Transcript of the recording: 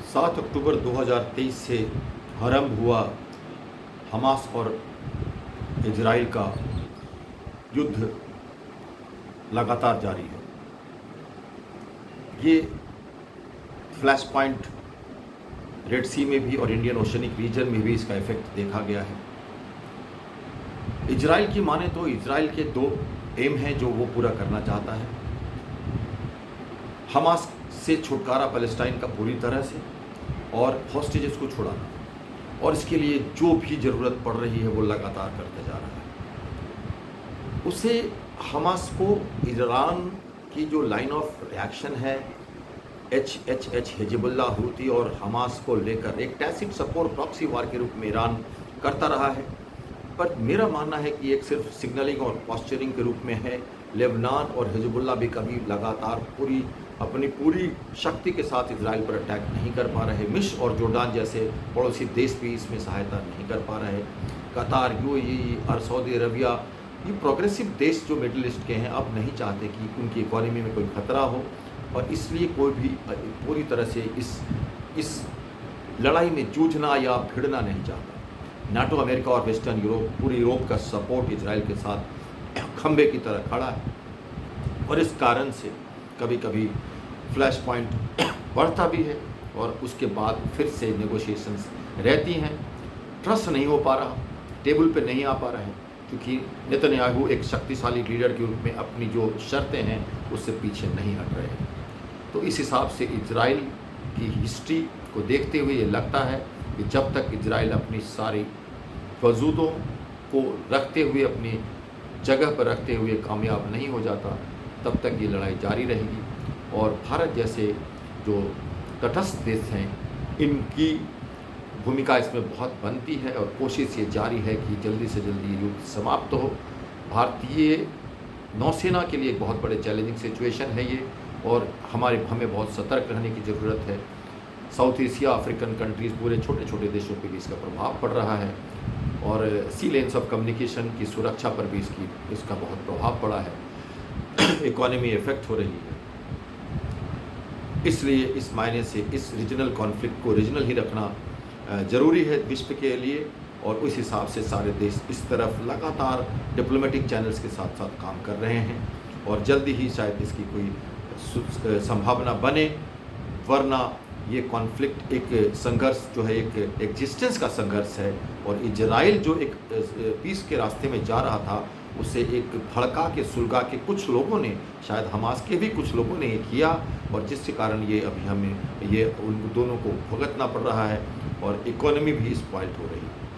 7 अक्टूबर 2023 से आरंभ हुआ हमास और इजराइल का युद्ध लगातार जारी है। ये फ्लैश पॉइंट रेड सी में भी और इंडियन ओशनिक रीजन में भी इसका इफेक्ट देखा गया है। इजराइल की माने तो इजराइल के दो एम हैं जो वो पूरा करना चाहता है। हमास से छुटकारा पैलेस्टाइन का पूरी तरह से और हॉस्टेजेस को छुड़ाना, और इसके लिए जो भी ज़रूरत पड़ रही है वो लगातार करते जा रहा है। उसे हमास को ईरान की जो लाइन ऑफ रिएक्शन है हिजबुल्लाह हूती और हमास को लेकर एक टैसिट सपोर्ट प्रॉक्सी वार के रूप में ईरान करता रहा है, पर मेरा मानना है कि एक सिर्फ सिग्नलिंग और पॉस्चरिंग के रूप में है। लेबनान और हिजबुल्लाह भी कभी लगातार अपनी पूरी शक्ति के साथ इजराइल पर अटैक नहीं कर पा रहे। मिस्र और जोर्डान जैसे पड़ोसी देश भी इसमें सहायता नहीं कर पा रहे। कतार, यूएई और सऊदी अरबिया, ये प्रोग्रेसिव देश जो मिडिल ईस्ट के हैं, अब नहीं चाहते कि उनकी इकोनॉमी में कोई खतरा हो, और इसलिए कोई भी पूरी तरह से इस लड़ाई में जूझना या भिड़ना नहीं चाहता। नाटो, अमेरिका और वेस्टर्न यूरोप, पूरी यूरोप का सपोर्ट इजराइल के साथ खंबे की तरह खड़ा है, और इस कारण से कभी कभी फ्लैश पॉइंट बढ़ता भी है और उसके बाद फिर से नेगोशिएशंस रहती हैं। ट्रस्ट नहीं हो पा रहा, टेबल पे नहीं आ पा रहा है, क्योंकि नेतन्याहू एक शक्तिशाली लीडर के रूप में अपनी जो शर्तें हैं उससे पीछे नहीं हट रहे हैं। तो इस हिसाब से इजराइल की हिस्ट्री को देखते हुए ये लगता है कि जब तक इजराइल अपनी सारी वजूदों को रखते हुए, अपनी जगह पर रखते हुए कामयाब नहीं हो जाता, तब तक ये लड़ाई जारी रहेगी। और भारत जैसे जो तटस्थ देश हैं, इनकी भूमिका इसमें बहुत बनती है, और कोशिश ये जारी है कि जल्दी से जल्दी युद्ध समाप्त हो। भारतीय नौसेना के लिए एक बहुत बड़े चैलेंजिंग सिचुएशन है ये, और हमें बहुत सतर्क रहने की ज़रूरत है। साउथ एशिया, अफ्रीकन कंट्रीज़, पूरे छोटे छोटे देशों पे भी इसका प्रभाव पड़ रहा है, और सी लेन्स ऑफ कम्युनिकेशन की सुरक्षा पर भी इसका बहुत प्रभाव पड़ा है। इकोनॉमी इफेक्ट हो रही है। इसलिए इस मायने से इस रीजनल कॉन्फ्लिक्ट को रीजनल ही रखना ज़रूरी है विश्व के लिए, और उस हिसाब से सारे देश इस तरफ लगातार डिप्लोमेटिक चैनल्स के साथ साथ काम कर रहे हैं, और जल्दी ही शायद इसकी कोई संभावना बने। वरना ये कॉन्फ्लिक्ट एक संघर्ष जो है, एक एग्जिस्टेंस का संघर्ष है, और इजराइल जो एक पीस के रास्ते में जा रहा था, उसे एक भड़का के सुलगा के कुछ लोगों ने, शायद हमास के भी कुछ लोगों ने ये किया, और जिसके कारण ये अभी हमें उन दोनों को भुगतना पड़ रहा है, और इकोनॉमी भी स्पॉइल्ड हो रही है।